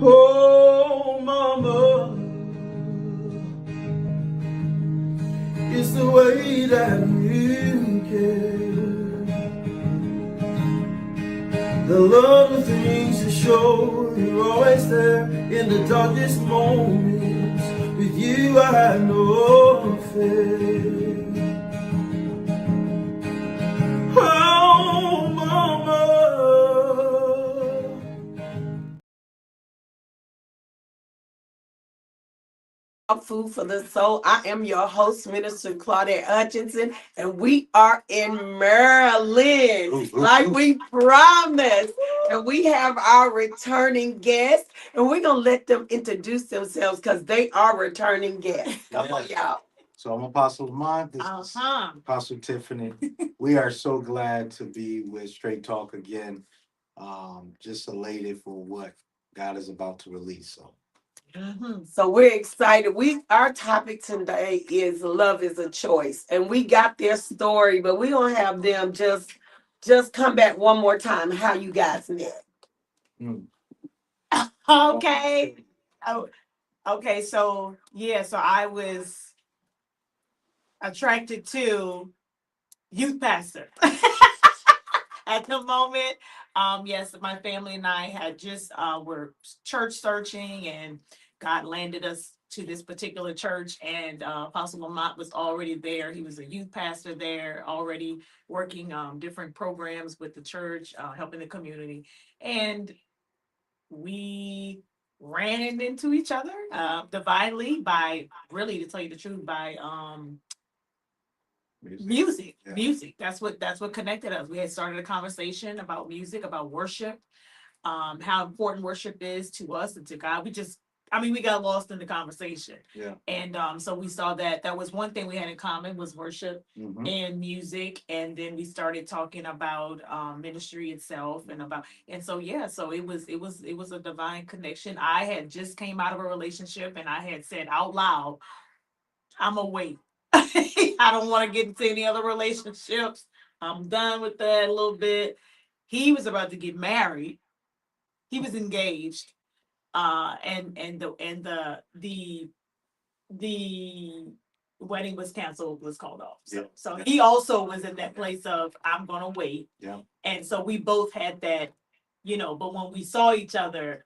Oh, mama, it's the way that you care. The little things you show, you're always there in the darkest moments. With you I had no fear. Oh, mama. Food for the Soul. I am your host, Minister Claudette Hutchinson, and we are in Maryland, like we promised. And we have our returning guests, and we're going to let them introduce themselves because they are returning guests. Come on, y'all. So I'm Apostle Lamont. This is Apostle Tiffany. We are so glad to be with Straight Talk again. Just elated for what God is about to release. So So we're excited. Our topic today is love is a choice, and we got their story, but we're gonna have them just come back one more time. How you guys met? mm, Okay. Oh, okay. So yeah, so I was attracted to youth pastor at the moment. Yes, my family and I had just were church searching, and God landed us to this particular church. And Apostle Lamont was already there. He was a youth pastor there, already working different programs with the church, helping the community, and we ran into each other divinely by, really, to tell you the truth, by music. Yeah. Music. That's what connected us. We had started a conversation about music, about worship, how important worship is to us and to God. We got lost in the conversation. Yeah. And so we saw that was one thing we had in common, was worship Mhm. and music. And then we started talking about ministry itself, and so yeah, so it was a divine connection. I had just came out of a relationship, and I had said out loud, I'm gonna wait. I don't want to get into any other relationships. I'm done with that a little bit. He was about to get married. He was engaged. And the wedding was canceled, was called off. So, Yep. so he also was in that place of, I'm gonna wait. Yeah. And so we both had that, but when we saw each other,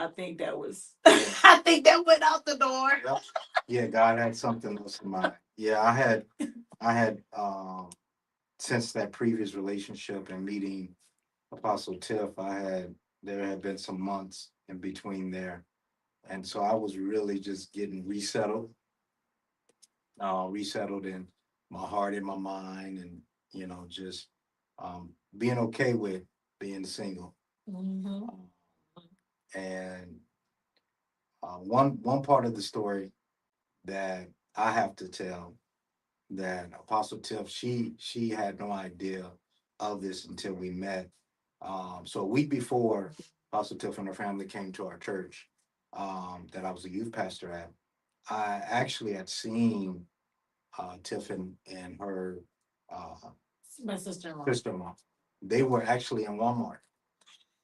I think that was I think that went out the door. Yep. Yeah, God had something else in mind. Yeah, I had since that previous relationship and meeting Apostle Tiff, there had been some months in between there. And so I was really just getting resettled in my heart and my mind, and just being okay with being single. Mhm. And one part of the story that I have to tell, that Apostle Tiff, she had no idea of this until we met. So a week before Apostle Tiff and her family came to our church, that I was a youth pastor at, I actually had seen Tiff and her uh, My sister-in-law. sister-in-law. They were actually in Walmart,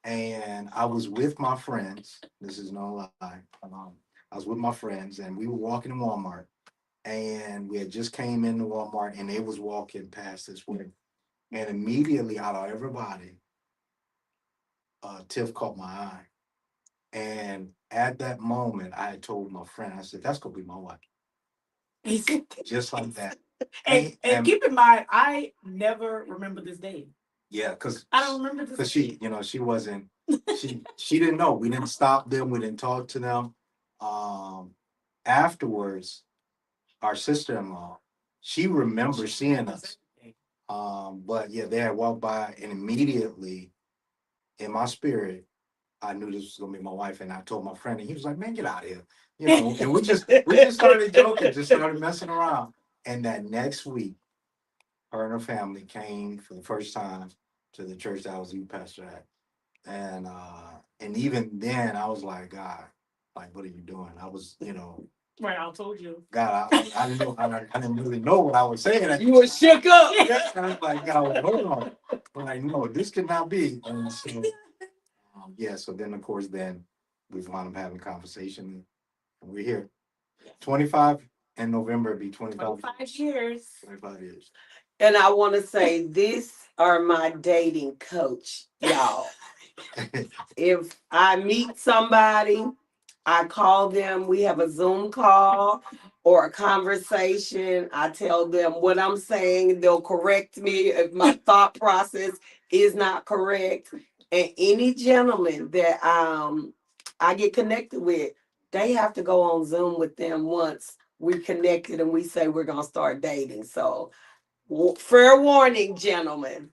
and I was with my friends. This is no lie. I was with my friends, and we were walking in Walmart, and we had just came into Walmart, and they was walking past this way, and immediately out of everybody, Tiff caught my eye, and at that moment, I had told my friend, I said, "That's gonna be my wife," just like that. And keep in mind, I never remember this day. Yeah, because I don't remember this she, she wasn't, she didn't know. We didn't stop them. We didn't talk to them. Um, Afterwards, our sister-in-law, she remembers seeing us. But yeah, they had walked by, and immediately in my spirit, I knew this was gonna be my wife, and I told my friend, and he was like, "Man, get out of here," And we just started joking, just started messing around. And that next week, her and her family came for the first time to the church that I was youth pastor at. And even then I was like, God, like, what are you doing? I was, Right, I told you. God, I didn't know, I didn't really know what I was saying. You were shook up. Yeah, I was like, God, hold on. I'm like, no, this could not be. And so, yeah, so then of course, then we wound up having conversation, and we're here. 25 in November be 25 25 years. 25 years. And I want to say, these are my dating coach, y'all. If I meet somebody, I call them, we have a Zoom call or a conversation. I tell them what I'm saying. They'll correct me if my thought process is not correct. And any gentleman that I get connected with, they have to go on Zoom with them once we connected and we say we're gonna start dating. So fair warning, gentlemen.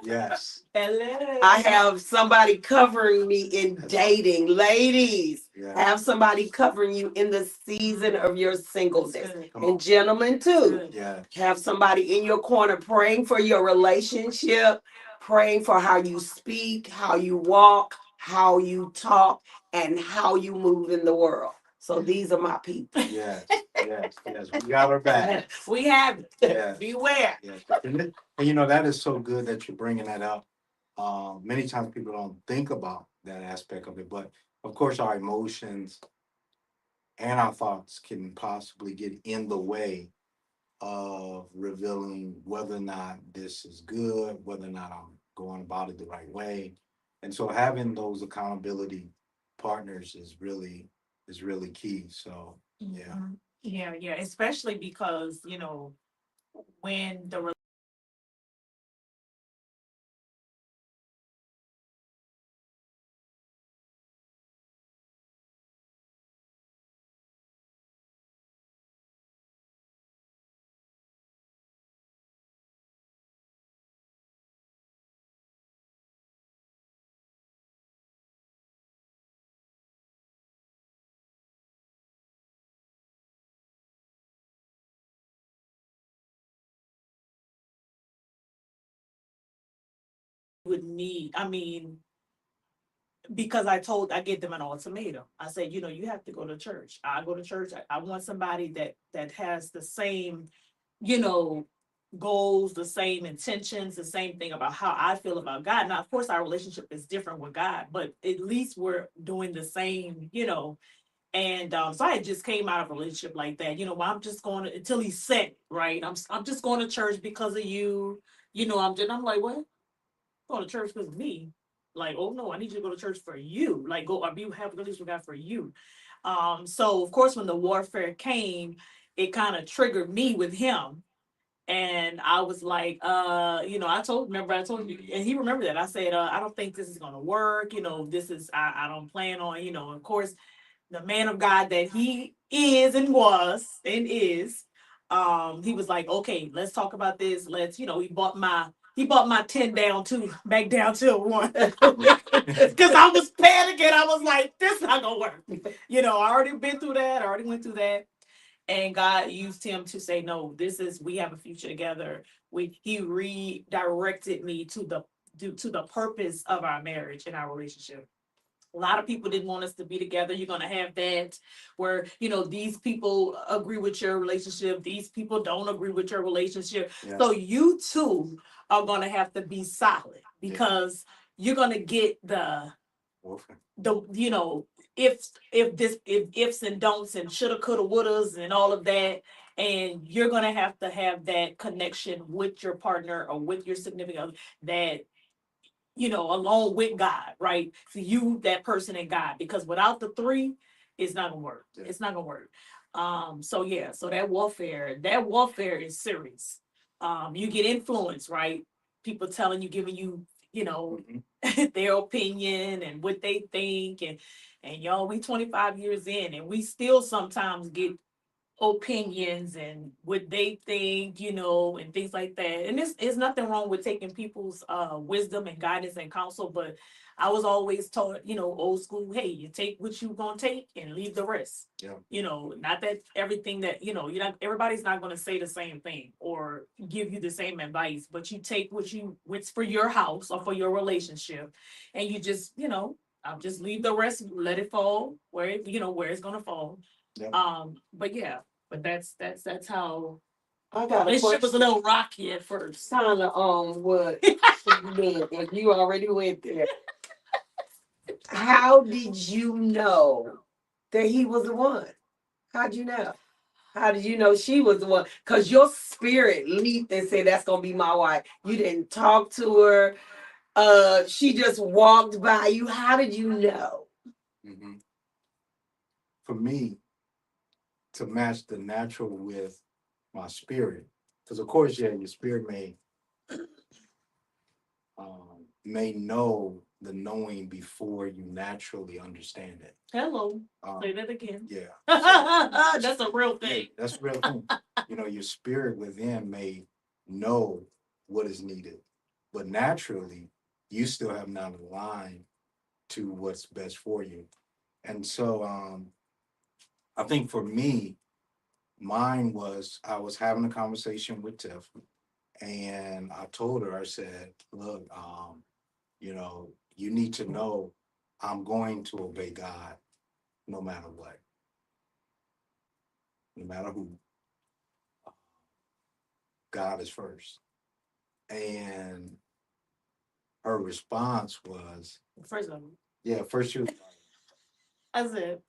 Yes. Hello. I have somebody covering me in dating. Ladies, Yeah. have somebody covering you in the season of your singleness. Come on. And gentlemen, too, Good. Yeah. have somebody in your corner praying for your relationship, praying for how you speak, how you walk, how you talk, and how you move in the world. So these are my people. Yes. Yes. Yes. We got her back. We have it. Yes. Beware. Yes. And you know, that is so good that you're bringing that up. Many times people don't think about that aspect of it, but of course, our emotions and our thoughts can possibly get in the way of revealing whether or not this is good, whether or not I'm going about it the right way. And so having those accountability partners is really key. So yeah. Mhm. Yeah, yeah, especially because, when the would need, because I gave them an ultimatum. I said, you have to go to church. I go to church. I want somebody that has the same, you know, goals, the same intentions, the same thing about how I feel about God. Now, of course, our relationship is different with God, but at least we're doing the same, And so I had just came out of a relationship like that, where I'm just going to, until he said, right? I'm just going to church because of you. I'm like, what? Going to church because of me? Like, oh no, I need you to go to church for you. Like, go or be have a relationship with God for you. So of course, when the warfare came, it kind of triggered me with him. And I was like, I told you, and he remembered that. I said, I don't think this is gonna work. This is I don't plan on, of course, the man of God that he is and was and is, he was like, okay, let's talk about this. Let's, he bought my 10 down to back down to a 1. Because I was panicking. I was like, this not gonna work. I already been through that, I already went through that. And God used him to say, no, we have a future together. He redirected me to the purpose of our marriage and our relationship. A lot of people didn't want us to be together. You're going to have that where, these people agree with your relationship. These people don't agree with your relationship. Yeah. So you two are going to have to be solid because you're going to get the Warfare. if ifs and don'ts and shoulda, coulda, wouldas and all of that. And you're going to have that connection with your partner or with your significant other that along with God, right? For you, that person and God, because without the three, it's not gonna work. Yeah. It's not gonna work. So that warfare is serious. You get influence, right? People telling you, giving you, their opinion and what they think, and y'all, we 25 years in, and we still sometimes get opinions and what they think, and things like that. And there's nothing wrong with taking people's wisdom and guidance and counsel, but I was always taught, old school, hey, you take what you gonna take and leave the rest. Yeah. Not that everything that, everybody's not gonna say the same thing or give you the same advice, but you take what's for your house or for your relationship, and you just, I'll just leave the rest, let it fall where it's gonna fall. Yeah. But that's how I got a relationship was a question. little rocky at first. Kind of what you did, but you already went there. how did you know that he was the one? How'd you know? How did you know she was the one? Because your spirit leaped and said, that's gonna be my wife. You didn't talk to her. She just walked by you. How did you know? Mhm. For me, to match the natural with my spirit, because of course, yeah, your spirit may know the knowing before you naturally understand it. Hello. Um, Say that again. yeah, That's a real yeah, thing. that's a real thing. You know, your spirit within may know what is needed, but naturally, you still have not aligned to what's best for you. And so, I think for me, mine was I was having a conversation with Tiff, and I told her, I said, "Look, you know, you need to know I'm going to obey God no matter what, no matter who. God is first." And her response was, First of all, "Yeah, first you," I said,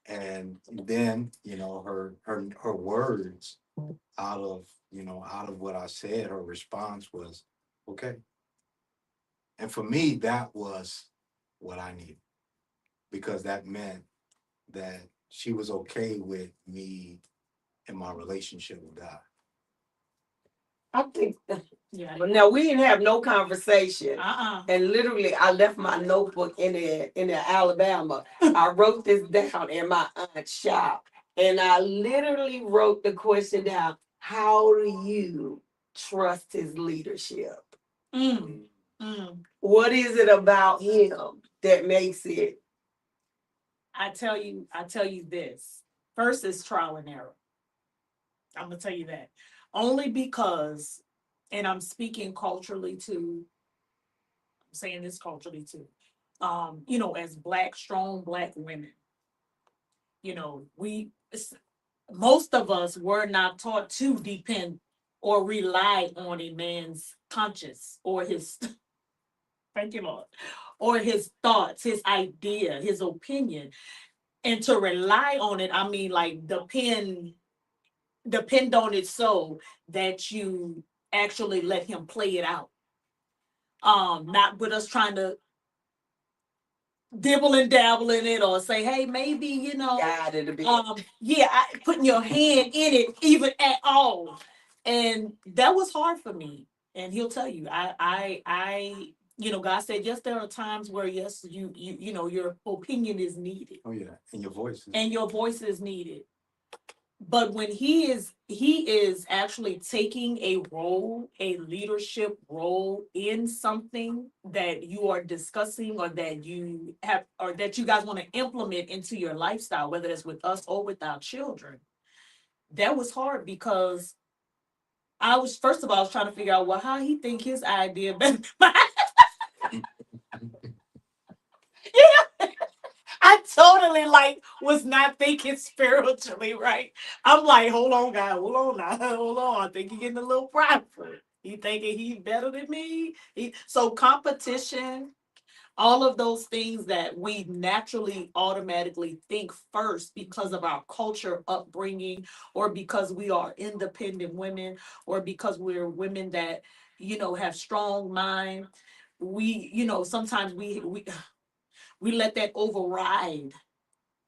and then her words out of what I said, her response was, "Okay." And for me, that was what I needed because that meant that she was okay with me in my relationship with God. I think yeah. but no, we didn't have no conversation. Uh-uh. And literally I left my notebook in the Alabama. I wrote this down in my aunt's shop. And I literally wrote the question down. How do you trust his leadership? Mm. Mm. What is it about him that makes it? I tell you this. First is trial and error. I'm gonna tell you that. Only because, and I'm speaking culturally too, I'm saying this culturally too. As strong black women, most of us were not taught to depend or rely on a man's conscience or his thank you, Lord, or his thoughts, his idea, his opinion. And to rely on it, I mean like depend on it so that you actually let him play it out. Not with us trying to dibble and dabble in it or say, hey, maybe, God, it'll be. putting your hand in it even at all. And that was hard for me. And he'll tell you, God said, yes, there are times where, yes, your opinion is needed. Oh yeah, and your voice. And your voice is needed. But when he is actually taking a leadership role in something that you are discussing or that you guys want to implement into your lifestyle, whether it's with us or with our children, that was hard because first of all, I was trying to figure out, well, how he think his idea better. Yeah. I totally was not thinking spiritually, right? I'm like, hold on, guy, hold on now, hold on. I think you're getting a little prideful. He thinking he's better than me. So competition, all of those things that we naturally automatically think first because of our culture upbringing, or because we are independent women, or because we're women that have strong mind. Sometimes we let that override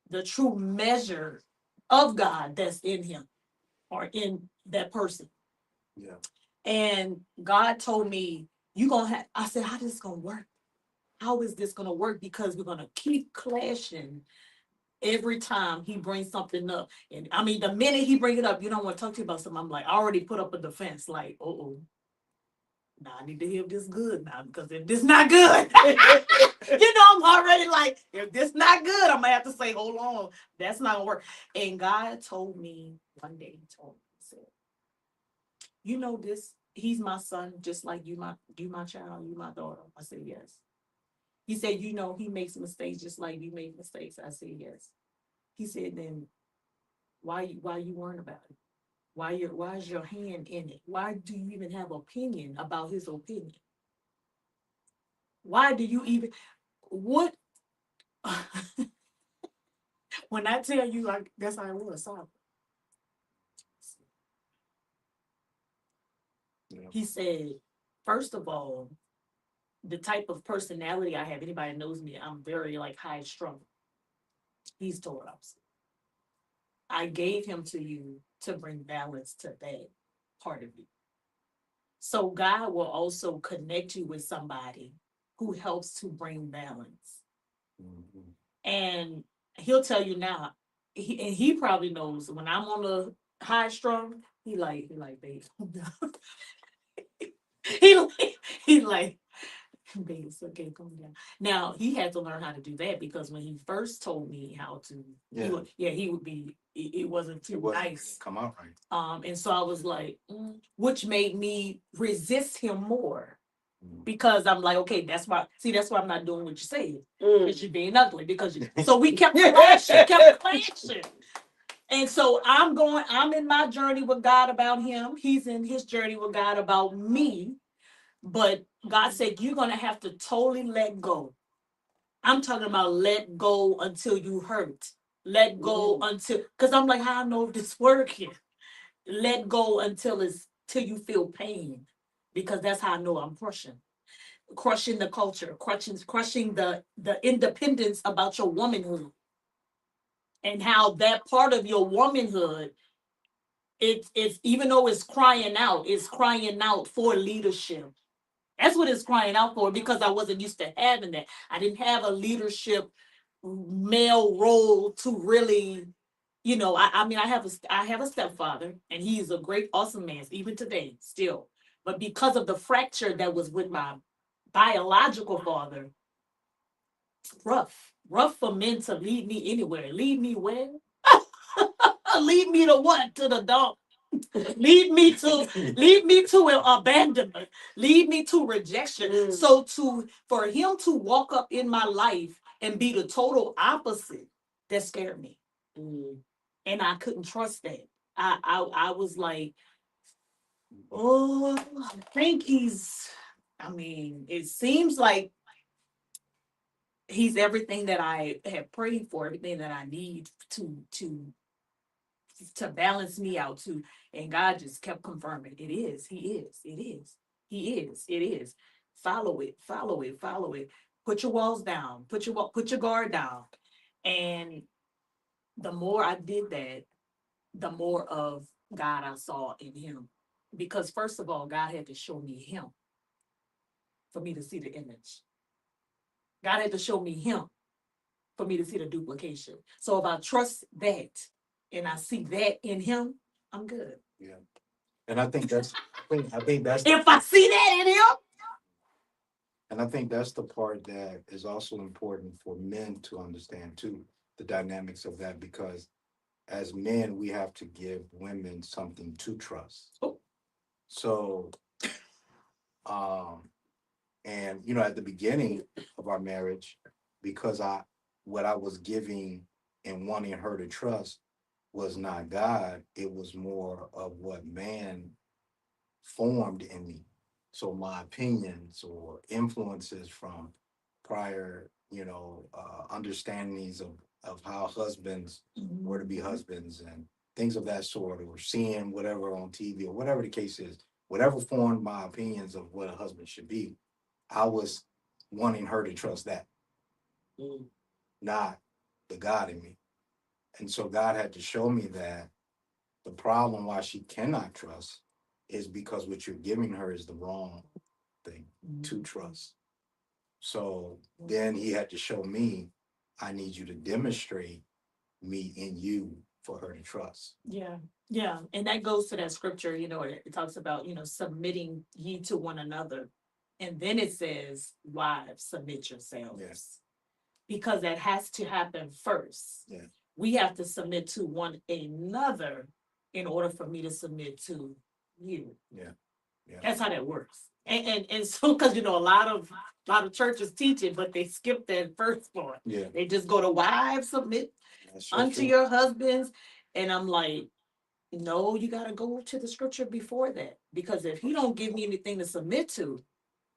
the true measure of God that's in him or in that person. Yeah. And God told me, I said, how this gonna work? How is this gonna work? Because we're gonna keep clashing every time he brings something up. And I mean, the minute he bring it up, you don't want to talk to you about something. I'm like, I already put up a defense, like, now I need to hear if this good now, because if this not good, I'm already like, if this not good, I'm gonna have to say, hold on, that's not gonna work. And God told me one day, he said, this, he's my son, just like you my child, you my daughter. I said, yes. He said, he makes mistakes just like you make mistakes. I said, yes. He said, then why you worrying about it? Why is your hand in it? Why do you even have opinion about his opinion? Why do you even what when I tell you, that's how I was. So Yeah. he said, first of all, the type of personality I have, anybody knows me, I'm very like high strung. He's told us. I gave him to you to bring balance to that part of you. So God will also connect you with somebody who helps to bring balance. Mhm. And he'll tell you now, and he probably knows when I'm on the high strung, he like, babe, he he like, babe, it's okay, calm down. Now he had to learn how to do that because when he first told me how to, Yeah. he would be, it wasn't It too wasn't nice. come out right. And so I was like, which made me resist him more Mm. because I'm like, okay, that's why I'm not doing what you said. Mm. Because you're being ugly. So we kept clashing. And so I'm in my journey with God about him. He's in his journey with God about me. But God said, you're going to have to totally let go. I'm talking about let go until you hurt. Let go until, because I'm like, how I know if this working? Let go till you feel pain, because that's how I know I'm crushing the culture, crushing the independence about your womanhood, and how that part of your womanhood, it's even though it's crying out for leadership. That's what it's crying out for, because I wasn't used to having that. I didn't have a leadership male role to really, I mean, I have a stepfather, and he's a great, awesome man, even today, still. But because of the fracture that was with my biological father, rough for men to lead me anywhere. Lead me where? Lead me to what? To the dog. lead me to abandonment. Lead me to rejection. So for him to walk up in my life and be the total opposite, that scared me. And I couldn't trust that. I was like, oh, I think it seems like he's everything that I have prayed for, everything that I need to balance me out to. And God just kept confirming, it is, he is, it is, he is, it is. Follow it, follow it, follow it. Put your walls down, put your guard down. And the more I did that, the more of God I saw in him. Because first of all, God had to show me him for me to see the image. God had to show me him for me to see the duplication. So if I trust that and I see that in him, I'm good. Yeah. And I think that's If I see that in him. and I think that's the part that is also important for men to understand too, the dynamics of that, because as men, we have to give women something to trust. Oh. So, and at the beginning of our marriage, because what I was giving and wanting her to trust was not God, it was more of what man formed in me. So my opinions or influences from prior, understandings of how husbands were to be husbands and things of that sort, or seeing whatever on TV or whatever the case is, whatever formed my opinions of what a husband should be, I was wanting her to trust that, not the God in me. And so God had to show me that the problem why she cannot trust is because what you're giving her is the wrong thing to trust. So then he had to show me, I need you to demonstrate me in you for her to trust. Yeah. Yeah. And that goes to that scripture, it talks about, submitting ye to one another. And then it says, wives, submit yourselves. Yes. Because that has to happen first. Yeah. We have to submit to one another in order for me to submit to you. Yeah. Yeah. That's how that works. And so, because a lot of churches teach it, but they skip that first part. Yeah. They just go to wives, submit unto your husbands. And I'm like, no, you got to go to the scripture before that. Because if he don't give me anything to submit to,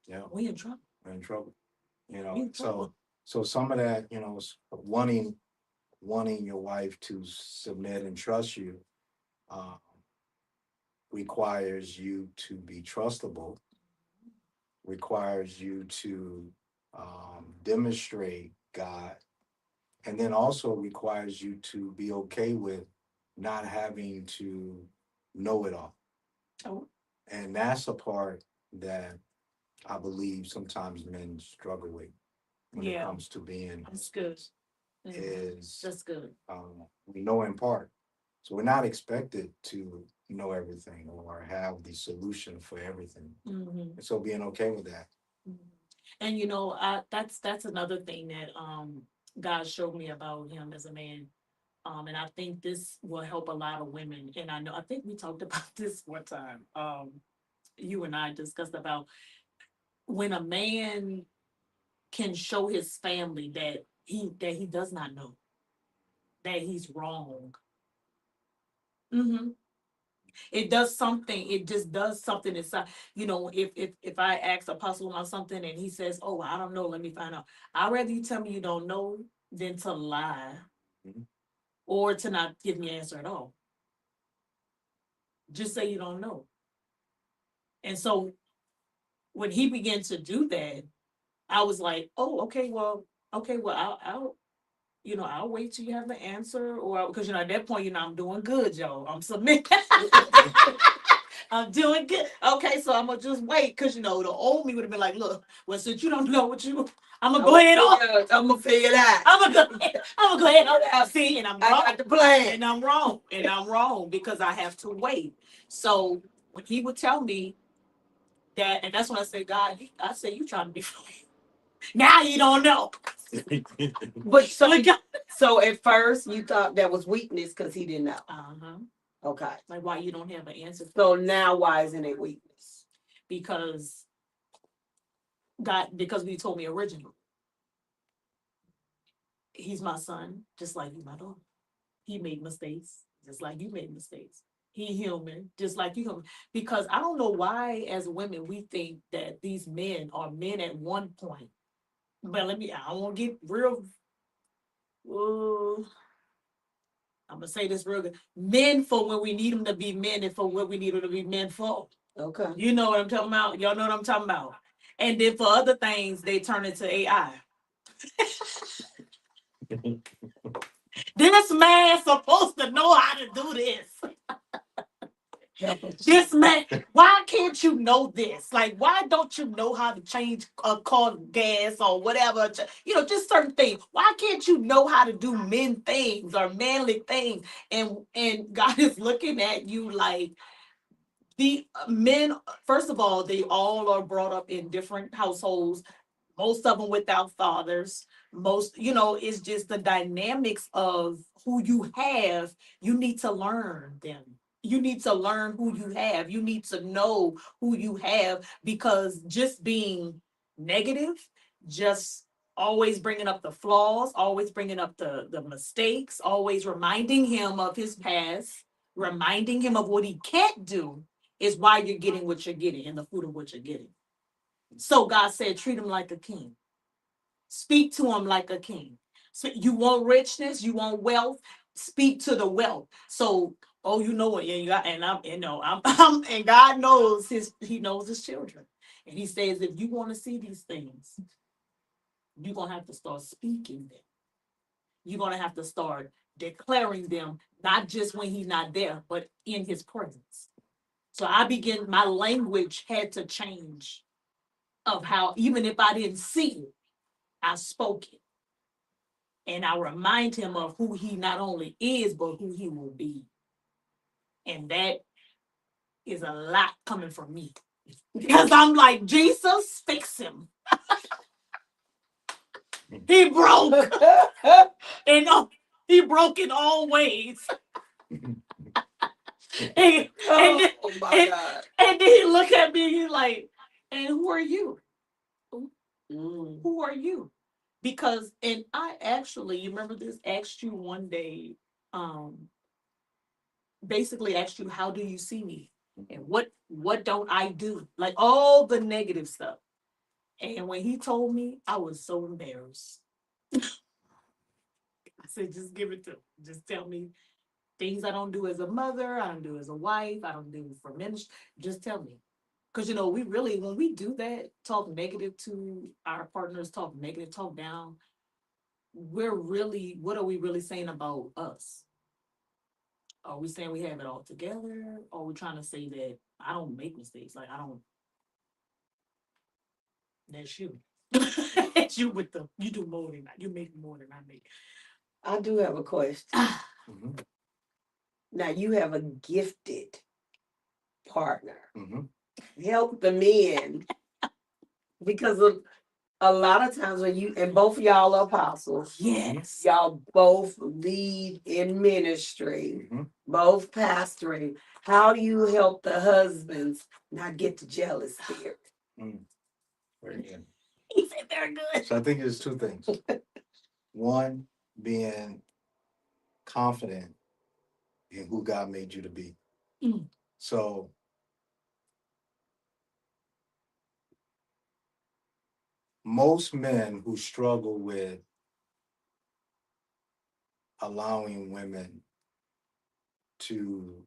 yeah, we in trouble. we're in trouble. We in trouble. So some of that, wanting your wife to submit and trust you, uh, requires you to be trustable, requires you to demonstrate God, and then also requires you to be okay with not having to know it all. Oh. And that's a part that I believe sometimes men struggle with when it Yeah, comes to being that's good. is That's good. we know in part. So we're not expected to know everything or have the solution for everything. Mhm. And so being okay with that. Mhm. And that's another thing that God showed me about him as a man. And I think this will help a lot of women. And I think we talked about this one time. You and I discussed about when a man can show his family that he does not know, that he's wrong. It does something. It just does something inside. If I ask Apostle about something and he says, "Oh, I don't know. Let me find out." I'd rather you tell me you don't know than to lie Mhm. or to not give me an answer at all. Just say you don't know. And so when he began to do that, I was like, "Oh, okay, well, I'll wait till you have the answer, or because at that point, I'm doing good, y'all. I'm submitting. I'm doing good. Okay, so I'm gonna just wait because the old me would have been like, look, well, since you don't know what I'm gonna go ahead on. I'm gonna figure it out. I'm gonna go ahead on. See, and I'm I wrong. got the plan. And I'm wrong. And I'm wrong because I have to wait. So when he would tell me that, and that's when I said, God, I said, you trying to be funny. Now you don't know. But so at first you thought that was weakness because he didn't know. Uh-huh. Okay. Like why you don't have an answer. So now why isn't it weakness? Because we told me originally. He's my son, just like you, my daughter. He made mistakes, just like you made mistakes. He human, just like you human. Because I don't know why, as women, we think that these men are men at one point. But I don't want to get real. I'm gonna say this real good. Men for when we need them to be men, and for what we need them to be men for. Okay. You know what I'm talking about. Y'all know what I'm talking about. And then for other things, they turn into AI. This man's supposed to know how to do this. This man, why can't you know this? Like, why don't you know how to change a car gas or whatever? Just certain things. Why can't you know how to do men things or manly things? And God is looking at you like the men. First of all, they all are brought up in different households. Most of them without fathers. It's just the dynamics of who you have. You need to learn them. You need to learn who you have. You need to know who you have because just being negative, just always bringing up the flaws, always bringing up the mistakes, always reminding him of his past, reminding him of what he can't do is why you're getting what you're getting and the fruit of what you're getting. So God said, treat him like a king. Speak to him like a king. So you want richness, you want wealth, speak to the wealth. So, you know what? Yeah, and and God knows he knows his children. And he says, if you want to see these things, you're gonna have to start speaking them. You're gonna have to start declaring them, not just when he's not there, but in his presence. So my language had to change of how, even if I didn't see it, I spoke it. And I remind him of who he not only is, but who he will be. And that is a lot coming from me. Because I'm like, Jesus, fix him. He broke. And he broke in all ways. and, my God. And then he look at me, he's like, and who are you? Who are you? Because, and I actually, you remember this, asked you one day, basically asked you, how do you see me? And what don't I do? Like all the negative stuff. And when he told me, I was so embarrassed. said, just give it to, just tell me things I don't do as a mother, I don't do as a wife, I don't do for ministry. Just tell me. Because, you know, we really, when we do that, talk negative to our partners, talk negative, talk down, we're really, what are we really saying about us? Are we saying we have it all together? Or are we trying to say that I don't make mistakes? Like, I don't, that's you. It's you with the, you do more than I, you make more than I make. I do have a question. Mhm, Now you have a gifted partner. mhm. Help the men because of a lot of times when you and both of y'all are apostles, Yes. y'all both lead in ministry, Mhm. both pastoring. How do you help the husbands not get the jealous spirit? Very good. He said very good. So I think there's two things. One, being confident in who God made you to be. Mm. So most men who struggle with allowing women to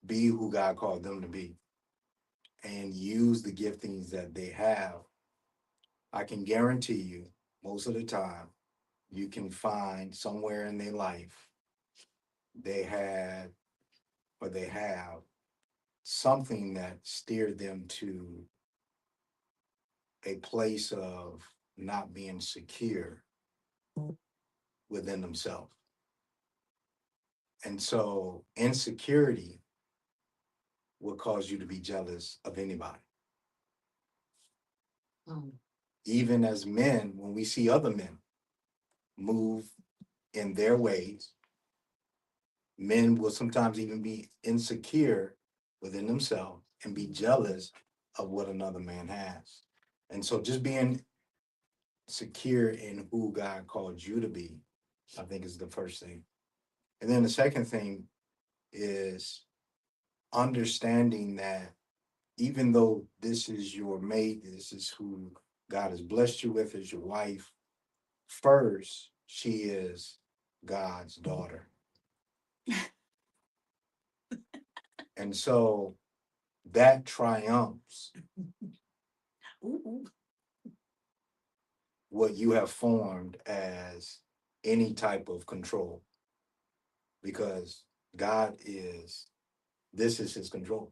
be who God called them to be and use the giftings that they have, I can guarantee you, most of the time, you can find somewhere in their life they had or they have something that steered them to a place of not being secure within themselves. And so insecurity will cause you to be jealous of anybody. Mm. Even as men, when we see other men move in their ways, men will sometimes even be insecure within themselves and be jealous of what another man has. And so just being secure in who God called you to be, I think is the first thing. And then the second thing is understanding that even though this is your mate, this is who God has blessed you with as your wife, first, she is God's daughter. And so that triumphs Ooh. what you have formed as any type of control because God is, this is his control.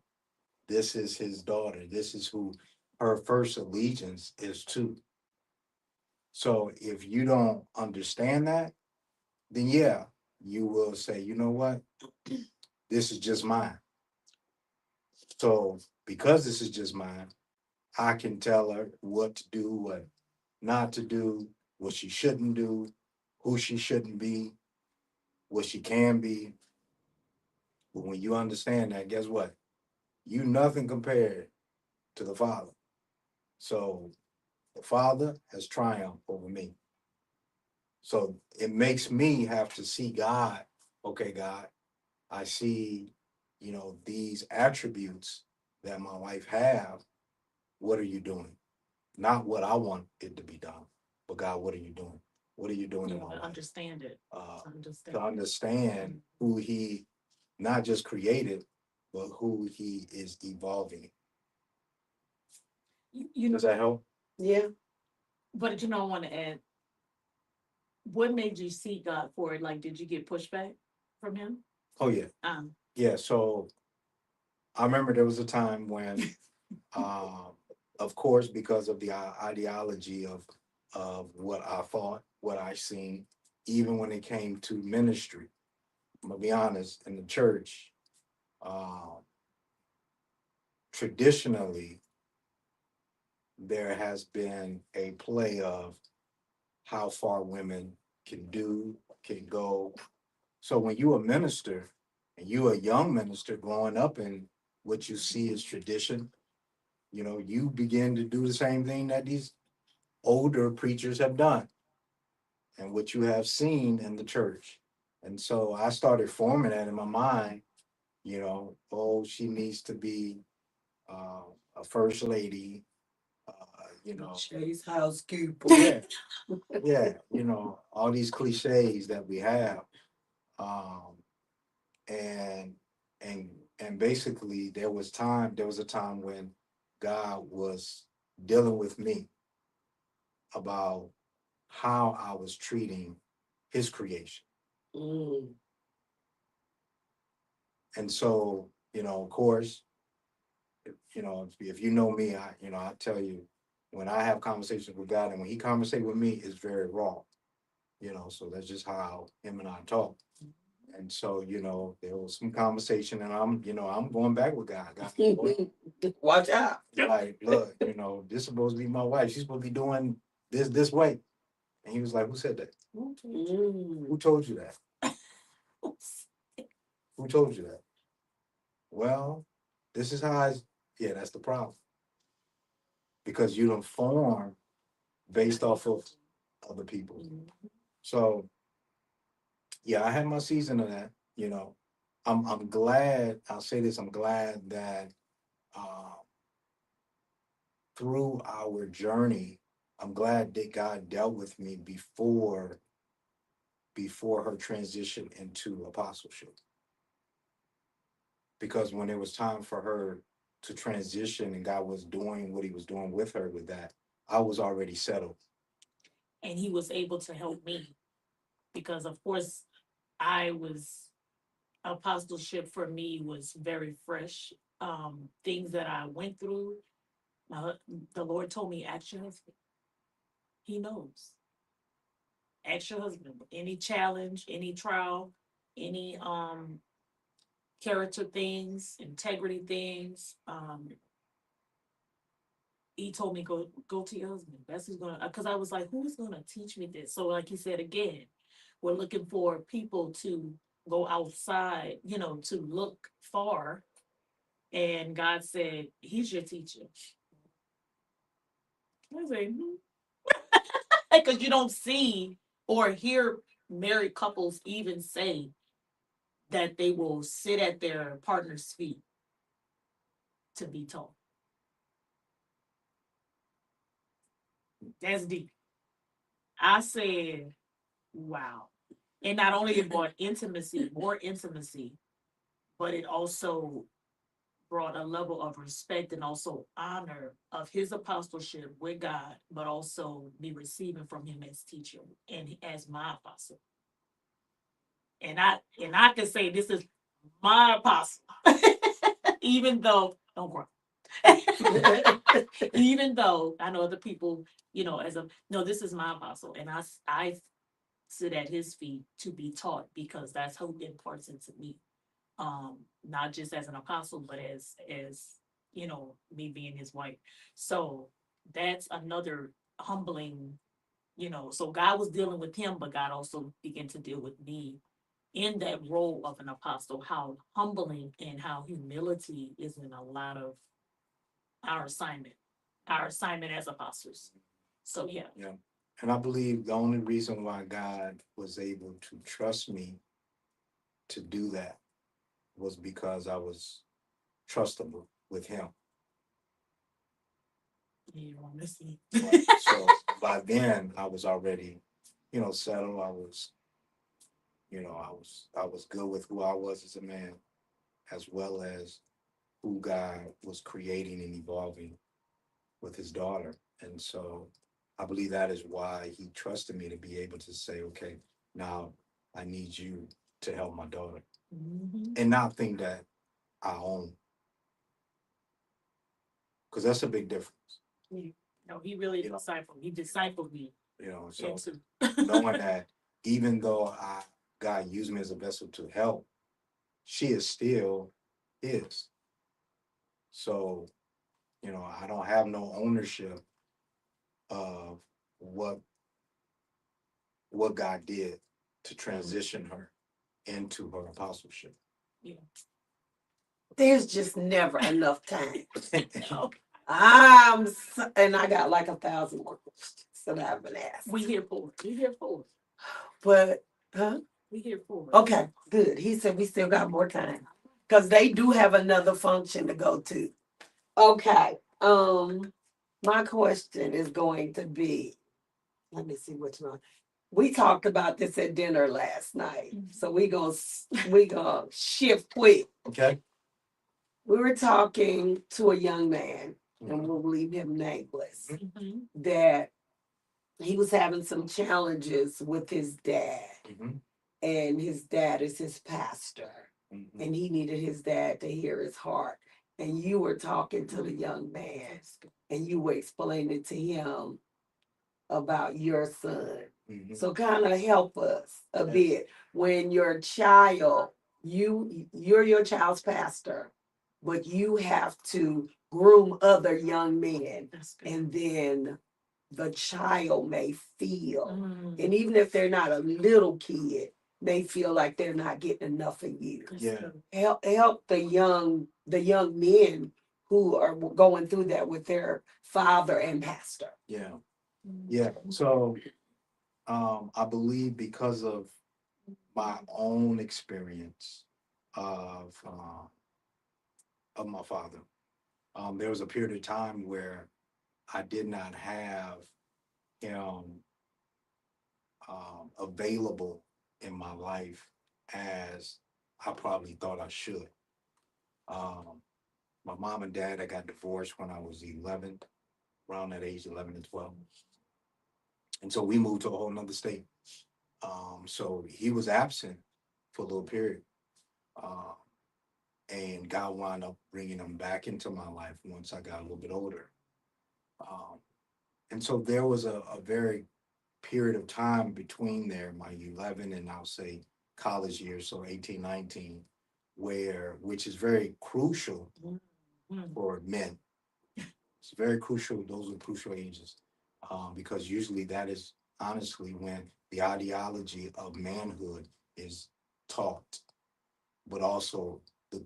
This is his daughter. This is who her first allegiance is to. So if you don't understand that, then yeah, you will say, you know what? This is just mine. So because this is just mine, I can tell her what to do, what not to do, what she shouldn't do, who she shouldn't be, what she can be. But when you understand that, guess what? You nothing compared to the Father. So the Father has triumphed over me. So it makes me have to see God. Okay, God, I see, these attributes that my wife have. What are you doing? Not what I want it to be done, but God, what are you doing? What are you doing You in my want to life? understand it. To Understand. understand who he not just created, but who he is evolving. You know, Does that help? Yeah. but you know, I want to add, what made you seek God for it? Like, did you get pushback from him? Oh yeah. Yeah. So I remember there was a time when, of course, because of the ideology of what I thought, what I seen, even when it came to ministry, I'm gonna be honest, in the church, uh, traditionally, there has been a play of how far women can do, can go. So when you a minister and you a young minister growing up in what you see as tradition, you begin to do the same thing that these older preachers have done and what you have seen in the church. And so I started forming that in my mind, oh, she needs to be a first lady, you know, Chase housekeeper. yeah, yeah, you know, all these cliches that we have. Um, and and and basically there was a time when God was dealing with me about how I was treating his creation. Mm. And so, you know, of course, you know, if you know me, I tell you, when I have conversations with God and when he conversates with me, it's very raw, you know, so that's just how him and I talk. And so, you know, there was some conversation and I'm going back with God. God, Watch out. like, look, you know, this is supposed to be my wife. She's supposed to be doing this way. And he was like, who said that? Who told you that? Who told you that? Well, this is yeah, that's the problem. Because you don't form based off of other people. So yeah, I had my season of that, you know. I'm glad, I'll say this, I'm glad that uh, through our journey, I'm glad that God dealt with me before her transition into apostleship. Because when it was time for her to transition and God was doing what he was doing with her with that, I was already settled. And he was able to help me because, of course, I was apostleship for me was very fresh. Things that I went through, uh, the Lord told me, ask your husband. He knows. Ask your husband. Any challenge, any trial, any character things, integrity things. He told me go to your husband. That's who's gonna, because I was like, who's gonna teach me this? So like he said again, we're looking for people to go outside, to look far. And God said, he's your teacher. I was like, because you don't see or hear married couples even say that they will sit at their partner's feet to be taught. That's deep. I said, wow. And not only it brought intimacy, more intimacy, but it also brought a level of respect and also honor of his apostleship with God, but also me receiving from him as teacher and as my apostle. And I can say this is my apostle, even though don't grow. Even though I know other people, as a no, this is my apostle, and I sit at his feet to be taught because that's who imparts into me, not just as an apostle, but as me being his wife. So that's another humbling, so God was dealing with him, but God also began to deal with me in that role of an apostle, how humbling and how humility is in a lot of our assignment as apostles. So yeah. Yeah. And I believe the only reason why God was able to trust me to do that was because I was trustable with him. You want to see. So by then I was already, settled. I was good with who I was as a man, as well as who God was creating and evolving with his daughter. And so I believe that is why he trusted me to be able to say, okay, now I need you to help my daughter. Mhm. And not think that I own. Because that's a big difference. No, he really discipled me. So knowing that even though God used me as a vessel to help, she is still his. So, I don't have no ownership of what God did to transition her into her apostleship. Yeah. There's just never enough time. No, And I got like 1,000 more questions that I've been asked. we here for it. We here for it. But, huh? We here for it. Okay, good. He said we still got more time. Because they do have another function to go to. Okay. My question is going to be, let me see which one. We talked about this at dinner last night, so we gonna shift quick. Okay. We were talking to a young man, and Mhm. we'll leave him nameless, Mhm. that he was having some challenges with his dad, Mhm. and his dad is his pastor, Mhm. and he needed his dad to hear his heart. And you were talking to the young man, and you were explaining to him about your son. Mhm. So kind of help us a Yeah. bit when your child, you're your child's pastor, but you have to groom other young men, That's good. and then the child may feel, Mm. and even if they're not a little kid, they feel like they're not getting enough of you. That's Yeah. good. Help the young men who are going through that with their father and pastor. Yeah. Yeah. So I believe because of my own experience of my father, there was a period of time where I did not have him available in my life as I probably thought I should. Um, my mom and dad, I got divorced when I was 11, around that age, 11 and 12. And so we moved to a whole nother state. So he was absent for a little period. Uh, and God wound up bringing him back into my life once I got a little bit older. Um, and so there was a very period of time between there, my 11 and I'll say college years, so 18, 19, which is very crucial Mm. for men. It's very crucial. Those are crucial ages because usually that is honestly when the ideology of manhood is taught, but also the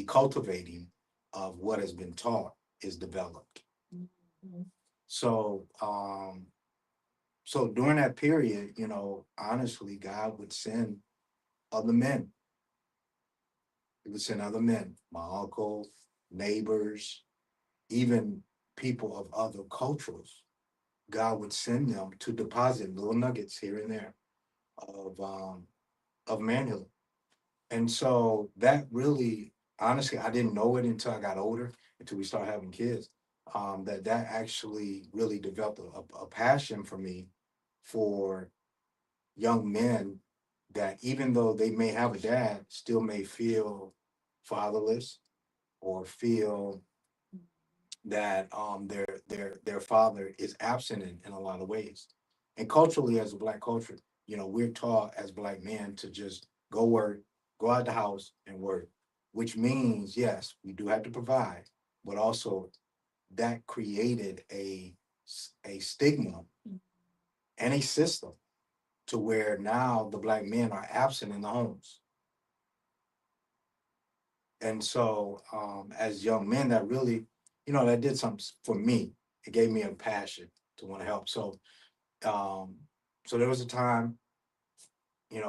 cultivating of what has been taught is developed. Mhm. So so during that period, honestly, God would send other men. He would send other men, my uncle, neighbors, even people of other cultures. God would send them to deposit little nuggets here and there of manhood. And so that really, honestly, I didn't know it until I got older, until we started having kids. That actually really developed a passion for me for young men that even though they may have a dad, still may feel fatherless or feel that their father is absent in a lot of ways. And culturally, as a black culture, we're taught as black men to just go work, go out the house and work, which means yes, we do have to provide, but also that created a stigma and a system to where now the black men are absent in the homes. And so as young men, that really, that did something for me. It gave me a passion to want to help. Um, so there was a time, we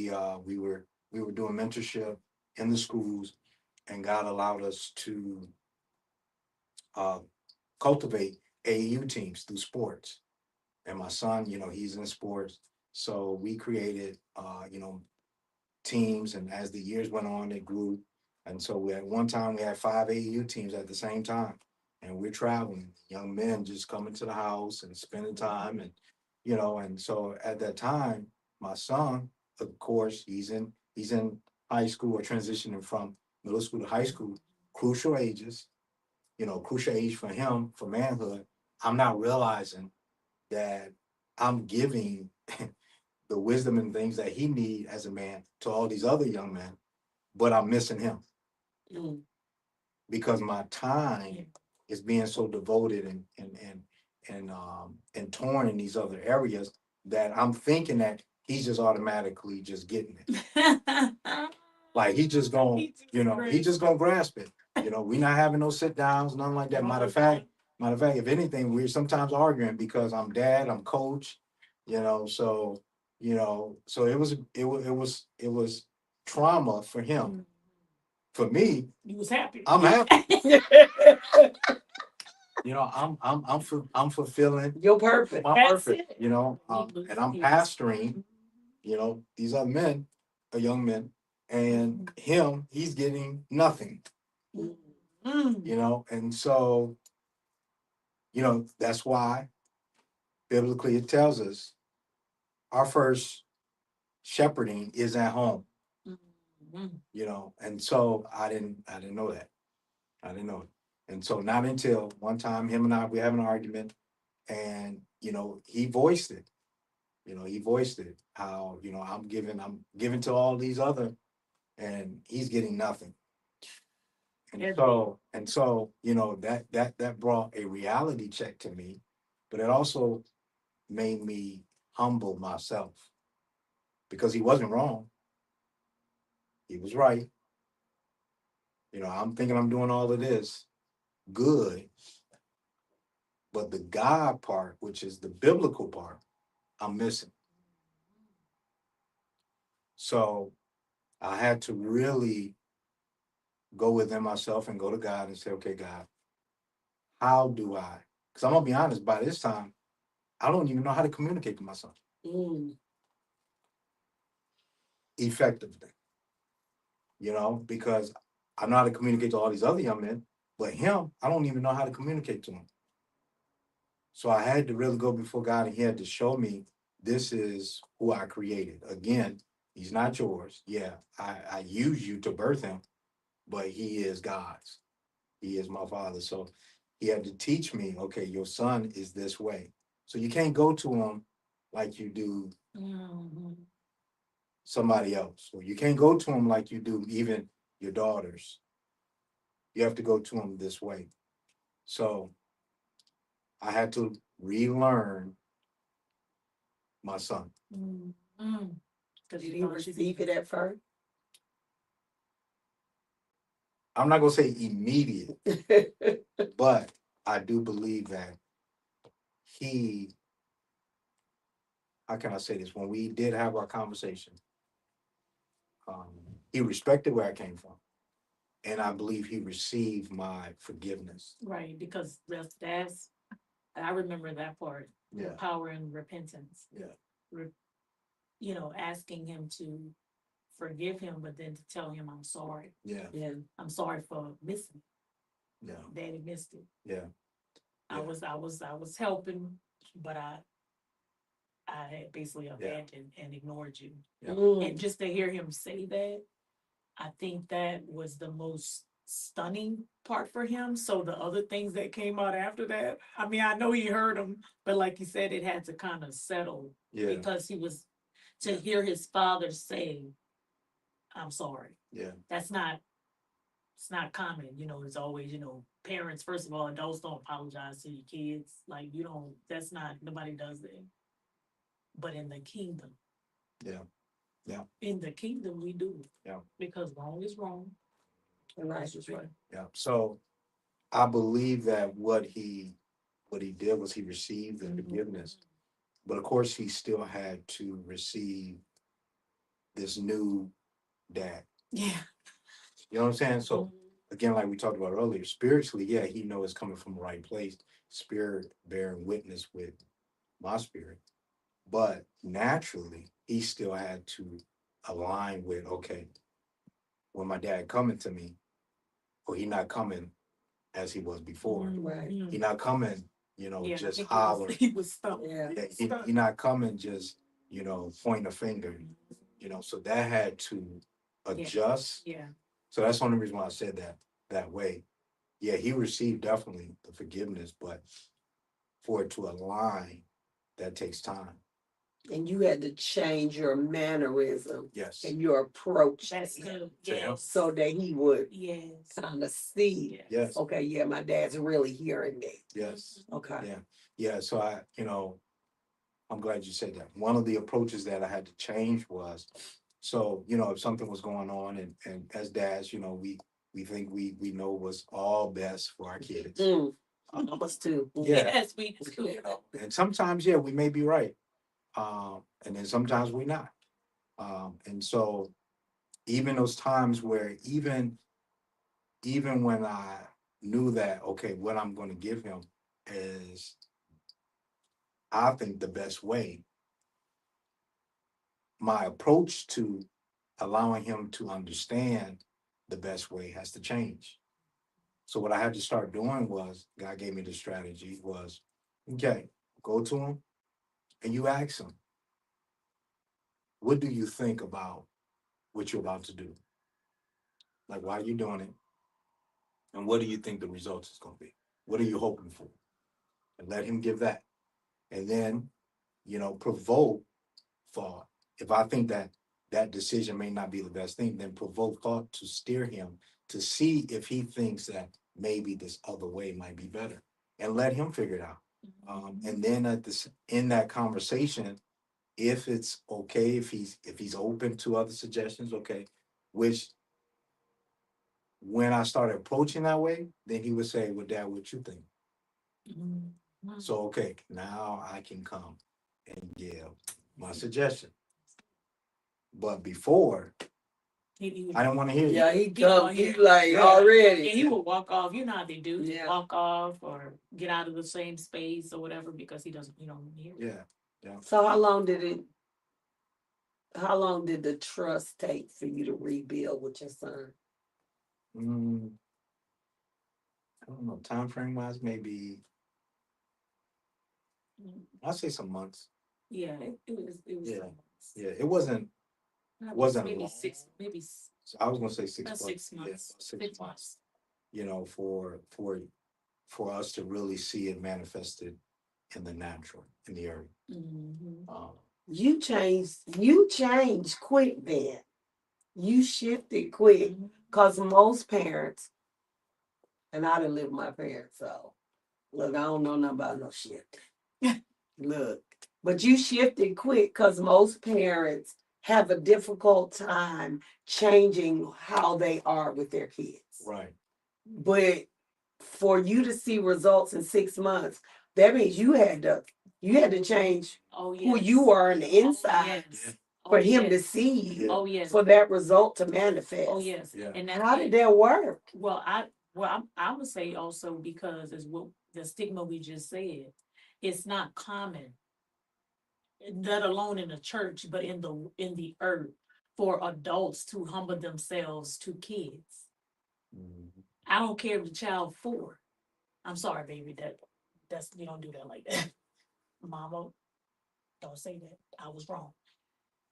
were doing mentorship in the schools, and God allowed us to uh, cultivate AAU teams through sports. And my son, he's in sports, so we created, teams, and as the years went on, it grew. And so we at one time we had 5 AAU teams at the same time, and we're traveling, young men just coming to the house and spending time, and so at that time, my son, of course, he's in high school or transitioning from middle school to high school, crucial ages, crucial age for him for manhood. I'm not realizing that I'm giving the wisdom and things that he need as a man to all these other young men, but I'm missing him Mm. because my time is being so devoted and torn in these other areas that I'm thinking that he's just automatically just getting it. Like he's just gonna, he's just gonna grasp it. We're not having no sit downs, nothing like that. Matter of fact, if anything, we're sometimes arguing because I'm dad, I'm coach, so so it was trauma for him. For me, You was happy. I'm happy. I'm fulfilling Your purpose. my That's purpose, it. and I'm pastoring, these other men, young men, and he's getting nothing, Mm. and so, that's why biblically it tells us our first shepherding is at home, Mm. and so I didn't know that. I didn't know it. And so not until one time him and I we have an argument and he voiced it. He voiced it how, I'm giving to all these other and he's getting nothing. And Yeah. so, that brought a reality check to me, but it also made me humble myself because he wasn't wrong. He was right. I'm thinking I'm doing all of this good, but the God part, which is the biblical part, I'm missing. So I had to really go within myself and go to God and say, okay, God, how do I? Because I'm gonna be honest, by this time, I don't even know how to communicate to my son effectively, because I know how to communicate to all these other young men, but him, I don't even know how to communicate to him. So I had to really go before God and he had to show me this is who I created. Again, he's not yours. Yeah, I use you to birth him, but he is God's. He is my father. So he had to teach me, okay, your son is this way. So you can't go to him like you do somebody else, or you can't go to him like you do even your daughters. You have to go to him this way. So I had to relearn my son. Mm. Mm. Did he receive it at first? I'm not gonna say immediate, but I do believe that he, how can I say this? When we did have our conversation, um, he respected where I came from. And I believe he received my forgiveness. Right, because that's I remember that part. The Yeah. power in repentance. Yeah. Re- asking him to forgive him, but then to tell him I'm sorry. Yeah. Yeah. I'm sorry for missing. Yeah. Daddy missed it. Yeah. I was helping, but I had basically abandoned and ignored you. Yeah. And just to hear him say that, I think that was the most stunning part for him. So the other things that came out after that, I mean, I know he heard them, but like you said, it had to kind of settle Yeah. because he was to hear his father say, I'm sorry. Yeah. It's not common, it's always, parents, first of all, adults don't apologize to your kids. Like that's not, nobody does that. But in the kingdom. Yeah. Yeah. In the kingdom, we do. Yeah. Because wrong is wrong. And right is right. Yeah. So I believe that what he did was he received the forgiveness. But of course he still had to receive this new dad. Yeah. You know what I'm saying? So again, like we talked about earlier, spiritually, yeah, he knows it's coming from the right place. Spirit bearing witness with my spirit. But naturally, he still had to align with, okay, when my dad coming to me, or he not coming as he was before. Right. He not coming, Yeah, I just think holler. he was stuck. Yeah. Yeah, he not coming just, point a finger. So that had to adjust. Yeah. So that's the only reason why I said that way. Yeah, he received definitely the forgiveness, but for it to align, that takes time. And you had to change your mannerism Yes. and your approach That's good. Yeah. Yes. so that he would Yes. kind of see, Yes. okay, yeah, my dad's really hearing me. Yes. Okay. Yeah. Yeah. So I'm glad you said that. One of the approaches that I had to change was, so, if something was going on and as dads, we think we know what's all best for our kids. Us too. Yeah. Yes, we do. And sometimes, yeah, we may be right. And then sometimes we're not. And so even those times where even when knew that, okay, what I'm going to give him is, I think, the best way. My approach to allowing him to understand the best way has to change. So what I had to start doing was, God gave me the strategy was, okay, go to him and you ask him, what do you think about what you're about to do? Like, why are you doing it? And what do you think the results is going to be? What are you hoping for? And let him give that. And then, provoke thought. If I think that that decision may not be the best thing, then provoke thought to steer him to see if he thinks that maybe this other way might be better, and let him figure it out. And then in that conversation, if it's okay, if he's open to other suggestions, okay, which when I started approaching that way, then he would say, well, Dad, what you think? So, okay, now I can come and give my suggestion. But before, I don't want to hear Yeah, you. he come, he like Yeah. already. And he will walk off. You know how they do. Yeah. Walk off or get out of the same space or whatever because he doesn't, hear. Yeah. So how long did the trust take for you to rebuild with your son? I don't know, time frame wise, maybe I'll say some months. Yeah, it was. Yeah. Yeah, it wasn't maybe long. maybe So I was gonna say 6 6 months. months. Yeah, 6 months. For us to really see it manifested in the natural, in the earth. You changed quick then. You shifted quick. Cause most parents, and I didn't live with my parents, so look, I don't know nothing about no shifting. Look, but you shifted quick because most parents have a difficult time changing how they are with their kids. Right. But for you to see results in 6 months, that means you had to change who you are on the inside for him to see for that result to manifest. Oh yes. Yeah. And How did that work? Well, I'm gonna say also because it's what the stigma we just said. It's not common, let alone in the church, but in the earth, for adults to humble themselves to kids. I don't care if the child 4. I'm sorry, baby. That's you don't do that like that. Mama, don't say that. I was wrong.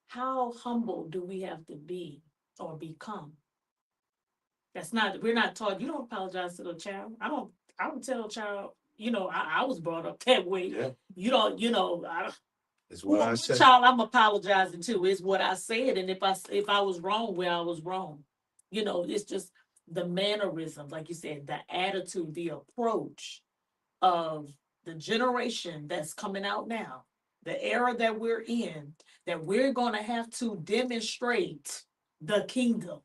How humble do we have to be or become? We're not taught, you don't apologize to the child. I don't tell a child, I was brought up that way. Yeah. You don't, It's what I said. child I'm apologizing to is what I said. And if I was wrong where I was wrong, it's just the mannerism, like you said, the attitude, the approach of the generation that's coming out now, the era that we're in, that we're going to have to demonstrate the kingdom.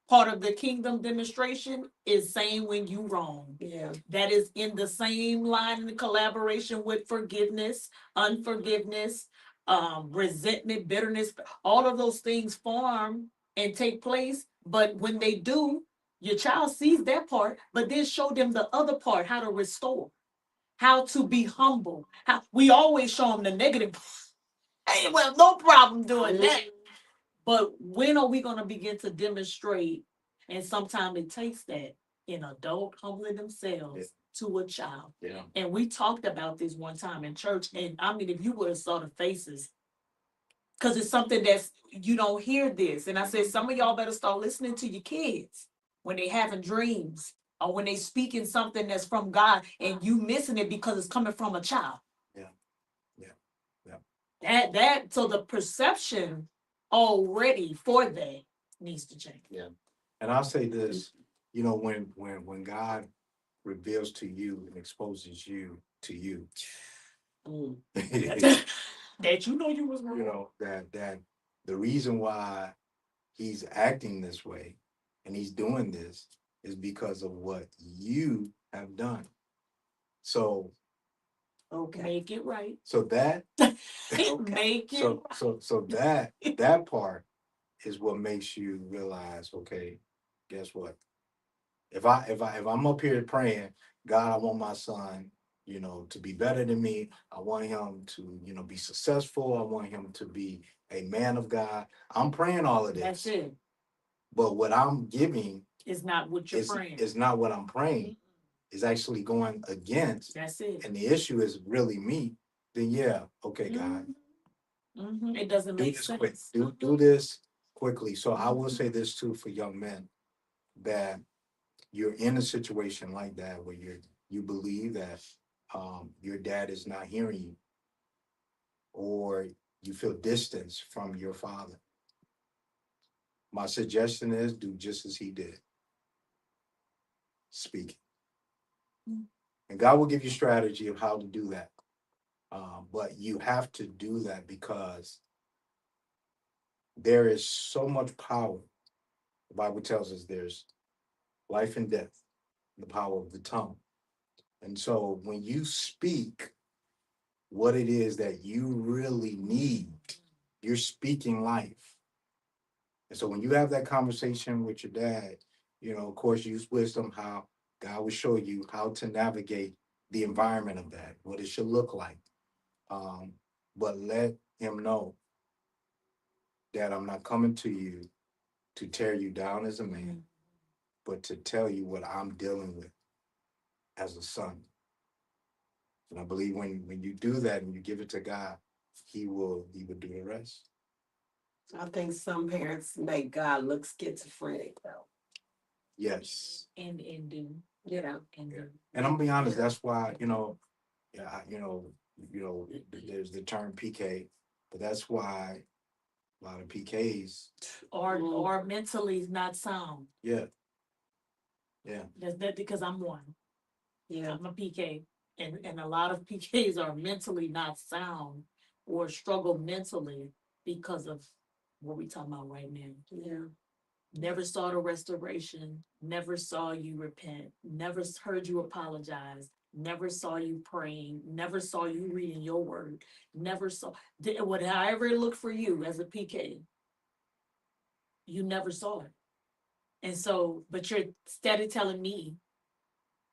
Part of the kingdom demonstration is saying when you wrong. Yeah. That is in the same line in collaboration with forgiveness, unforgiveness, resentment, bitterness. All of those things form and take place. But when they do, your child sees that part, but then show them the other part, how to restore, how to be humble. How we always show them the negative. Hey, well, no problem doing that. But when are we going to begin to demonstrate? And sometimes it takes that an adult humbling themselves to a child. Yeah. And we talked about this one time in church. And I mean, if you would have saw the faces, because it's something that's, you don't hear this. And I said, some of y'all better start listening to your kids when they having dreams or when they speaking something that's from God and you missing it because it's coming from a child. So the perception already for that needs to change. Yeah. And I'll say this, when God reveals to you and exposes you to you, that you was wrong. that the reason why he's acting this way and he's doing this is because of what you have done. So Okay. Make it right. So that Make it so that part is what makes you realize, okay, guess what? If I'm up here praying, God, I want my son, to be better than me. I want him to, be successful. I want him to be a man of God. I'm praying all of That's this. it. But what I'm giving It's not what you're praying. is not what I'm praying. It's actually going against. That's it. And the issue is really me. Then yeah, okay, God, It doesn't do make this quick. sense. Do this quickly. So I will say this too for young men, that you're in a situation like that where you believe that your dad is not hearing you, or you feel distance from your father. My suggestion is do just as he did. Speak. And God will give you strategy of how to do that. But you have to do that because there is so much power. The Bible tells us there's life and death, the power of the tongue. And so when you speak what it is that you really need, you're speaking life. And so when you have that conversation with your dad, of course, use wisdom, how God will show you how to navigate the environment of that, what it should look like. But let him know that I'm not coming to you to tear you down as a man, but to tell you what I'm dealing with as a son. And I believe when you do that and you give it to God, he will do the rest. I think some parents make God look schizophrenic though. Yes. And do. Yeah. And do. And I'm gonna be honest, that's why, yeah, there's the term PK, but that's why a lot of PKs, Or mentally not sound. yeah. That's that because I'm one. Yeah. I'm a PK. And a lot of PKs are mentally not sound or struggle mentally because of what we talking about right now. Yeah. Never saw the restoration, never saw you repent, never heard you apologize, never saw you praying, never saw you reading your word, never saw however it looked for you as a PK. You never saw it. And so, but you're steady telling me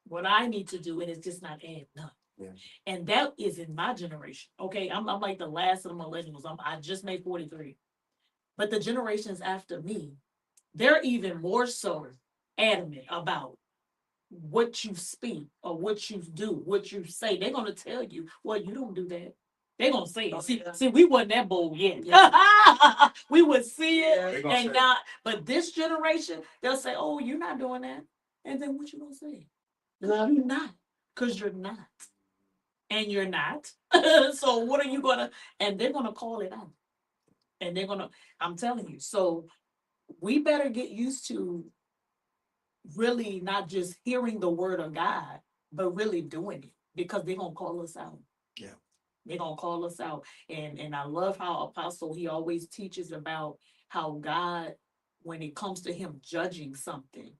what I need to do, and it's just not adding up. Yeah. And that is in my generation. Okay, I'm like the last of the millennials. I just made 43. But the generations after me, they're even more so adamant about what you speak or what you do, what you say. They're gonna tell you, well, you don't do that. They're gonna say it. See, we wasn't that bold yet. Yeah. We would see it and not, but this generation, they'll say, oh, you're not doing that. And then what you gonna say? No, you're not, because you're not. And you're not. So what are you gonna, and they're gonna call it out. And they're gonna, I'm telling you, so we better get used to really not just hearing the word of God, but really doing it, because they're gonna call us out. Yeah. They're gonna call us out. And I love how Apostle, he always teaches about how God, when it comes to him judging something,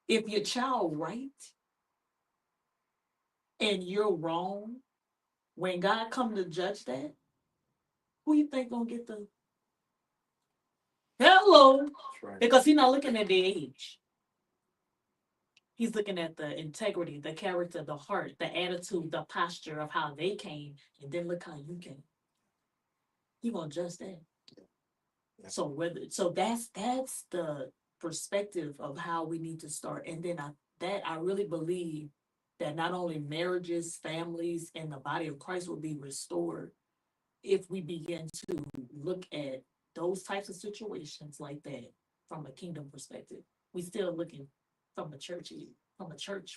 if your child right and you're wrong, when God come to judge that, who you think gonna get the hello? That's right. Because he's not looking at the age. He's looking at the integrity, the character, the heart, the attitude, the posture of how they came, and then look how you came. He gonna judge that. Yeah. So that's the perspective of how we need to start. And then I really believe that not only marriages, families, and the body of Christ will be restored if we begin to look at those types of situations like that from a kingdom perspective. We still looking from a church,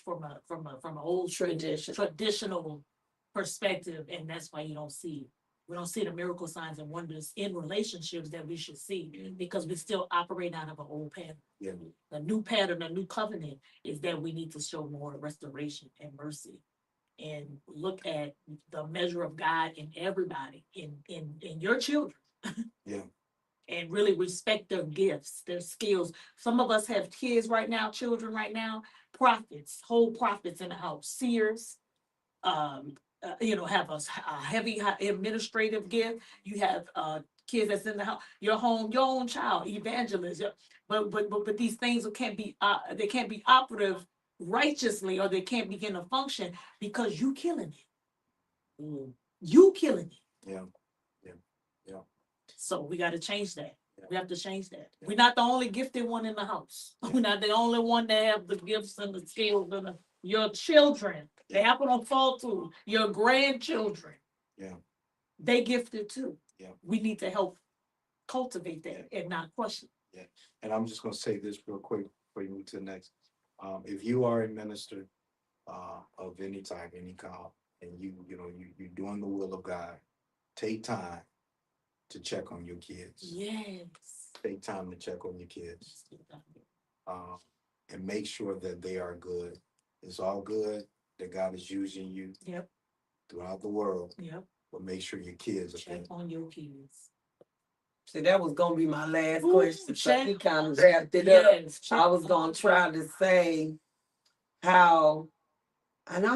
from an old traditional perspective, and that's why we don't see the miracle signs and wonders in relationships that we should see, because we still operate out of an old pattern. Yeah. The new pattern, the new covenant is that we need to show more restoration and mercy, and look at the measure of God in everybody, in your children. Yeah. And really respect their gifts, their skills. Some of us have kids right now, children right now, prophets, whole prophets in the house, seers, have a heavy administrative gift. You have kids that's in the house, your home, your own child, evangelist. But these things they can't be operative righteously, or they can't begin to function because you killing it. Mm. You killing it. Yeah. Yeah. So we got to change that. Yeah. We have to change that. Yeah. We're not the only gifted one in the house. Yeah. We're not the only one that have the gifts and the skills and your children. They happen to fall to your grandchildren. Yeah. They gifted too. Yeah. We need to help cultivate that and not question. Yeah. And I'm just gonna say this real quick before you move to the next. If you are a minister of any type, any kind, and you're doing the will of God, take time to check on your kids. Yes. Take time to check on your kids. And make sure that they are good. It's all good that God is using you Yep. throughout the world, Yep. but make sure your kids are Check good. on your kids. See, that was gonna be my last Ooh, question. So check. he kind of wrapped it up. Yes. I was gonna try to say how, and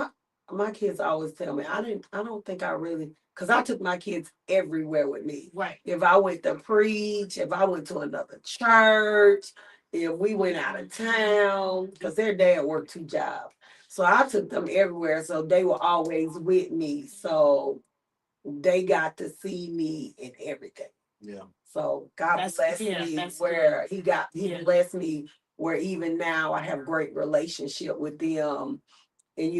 my kids always tell me, I don't think I really, because I took my kids everywhere with me. Right. If I went to preach, if I went to another church, if we went out of town, because their dad worked 2 jobs. So I took them everywhere. So they were always with me. So they got to see me in everything. Yeah. So God That's- bless yeah, me that's where he Yeah. blessed me where even now I have great relationship with them. And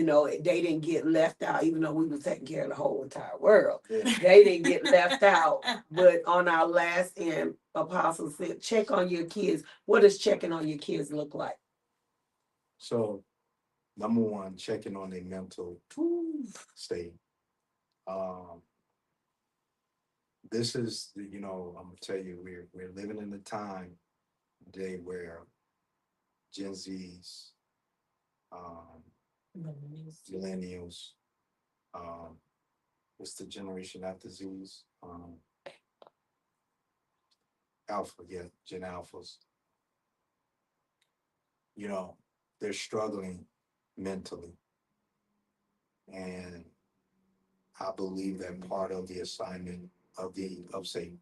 they didn't get left out, even though we were taking care of the whole entire world. Yeah. They didn't get left out. But on our last end, Apostle said, check on your kids. What does checking on your kids look like? So, number one, checking on their mental state. This is, I'm gonna tell you, we're living in a time today where Gen Zs, millennials, what's the generation after Zs? Alpha, yeah, Gen Alphas. They're struggling mentally. And I believe that part of the assignment of Satan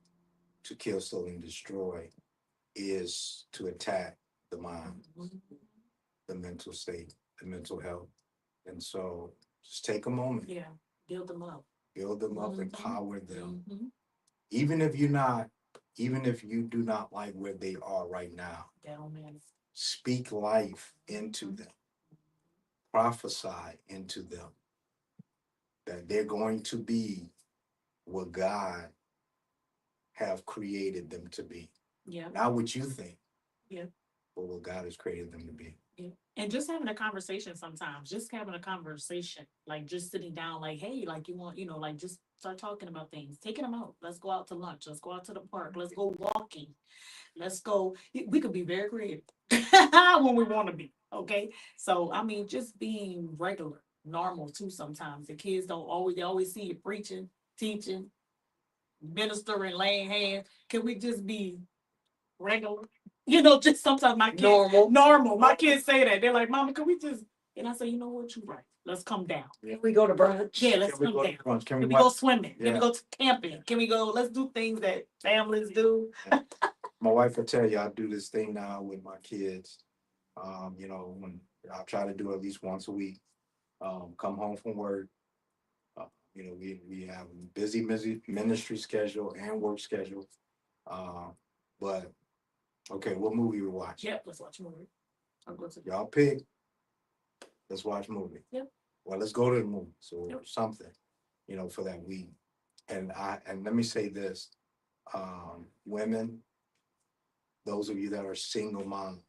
to kill, steal, and destroy is to attack the mind, the mental state, the mental health. And so just take a moment. Yeah. Build them up. Build them up, Mhm. empower them. Mm-hmm. Even if you do not like where they are right now, speak life into them. Prophesy into them that they're going to be what God have created them to be. Yeah. Not what you think. Yeah. But what God has created them to be. Yeah. And just having a conversation sometimes, just having a conversation, like just sitting down, like, hey, like you want, like just start talking about things, taking them out. Let's go out to lunch. Let's go out to the park. Let's go walking. Let's go. We could be very creative when we want to be. Okay. So, I mean, just being regular, normal too sometimes. The kids they always see you preaching, teaching, ministering, laying hands. Can we just be regular? Just sometimes my kids normal. My kids say that. They're like, Mama, can we just, and I say, you know what, you're right. Let's come down. Can we go to brunch? Yeah, let's Can we come go to down. brunch? Can we go swimming? Can Yeah. we go to camping? Can we go, let's do things that families do. My wife will tell you I do this thing now with my kids. When I try to do at least once a week. Come home from work. We have a busy ministry schedule and work schedule. But okay, what movie we watch? Yep, let's watch a movie. I'll go to Y'all pick. Let's watch a movie. Yep. Well, let's go to the movie. So Yep. something, for that week. And let me say this, women, those of you that are single moms,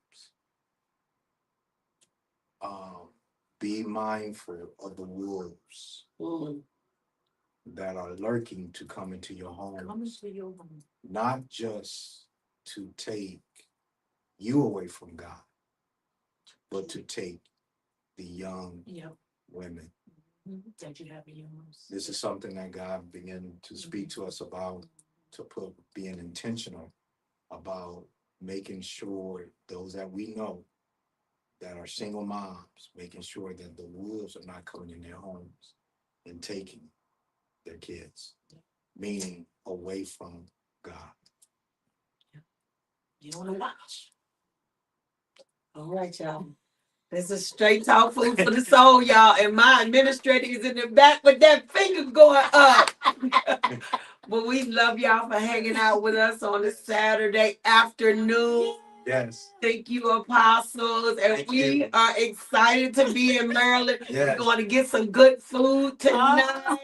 be mindful of the wolves that are lurking to come into your come homes, into your home. not just to take you away from God, but to take the young Yep. women. That you have in your house. This is something that God began to speak to us about, being intentional about making sure those that we know that are single moms, making sure that the wolves are not coming in their homes and taking their kids, meaning away from God. Get on the watch. All right, y'all. This is straight talk food for the soul, y'all. And my administrator is in the back with that finger going up. But we love y'all for hanging out with us on this Saturday afternoon. Yes. Thank you, apostles. And Thank we you. are excited to be in Maryland. Yes. We're going to get some good food tonight.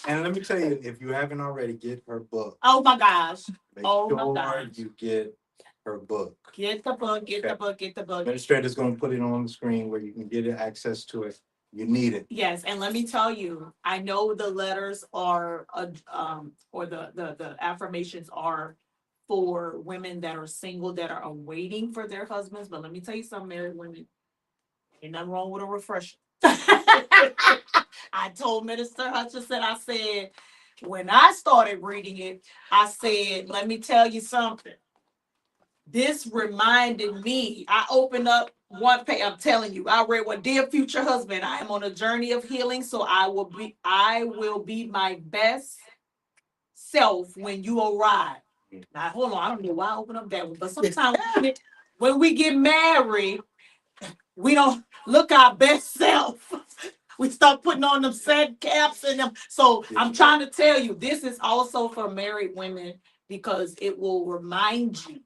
And let me tell you, if you haven't already, get her book. Oh my gosh. Make Oh my sure gosh. you get her book. Get the book, get the book, get the book. Administrator's gonna put it on the screen where you can get access to it. You need it. Yes, and let me tell you, I know the letters are, or the affirmations are for women that are single, that are waiting for their husbands, but let me tell you something, married women, ain't nothing wrong with a refresher. I told Minister Hutchinson, I said, when I started reading it, I said, let me tell you something. This reminded me, I opened up one page, I'm telling you, I read, well, dear future husband, I am on a journey of healing, so I will be my best self when you arrive. Now, hold on, I don't know why I opened up that one, but sometimes when we get married, we don't look our best self. We start putting on them sad caps and them. So I'm trying to tell you, this is also for married women because it will remind you.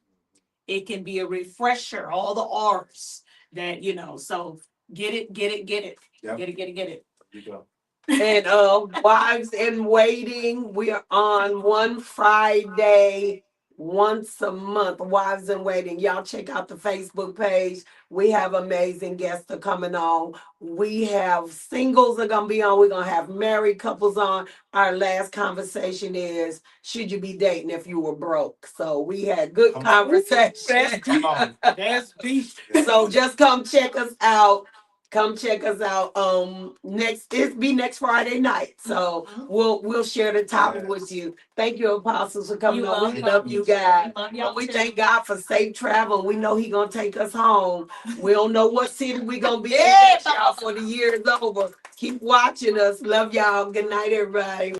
It can be a refresher, all the R's that, so get it. Yep. Get it. There you go. And wives in waiting, we are on one Friday once a month. Wives in waiting. Y'all check out the Facebook page. We have amazing guests are coming on. We have singles are gonna be on. We're gonna have married couples on. Our last conversation is, should you be dating if you were broke? So we had good conversation. Come on. That's beast. So just come check us out. Come check us out. Next Friday night. So we'll share the topic with you. Thank you, apostles, for coming on. We love you guys. We thank God for safe travel. We know He gonna take us home. We don't know what city we gonna be in, y'all, for the year is over. Keep watching us. Love y'all. Good night, everybody.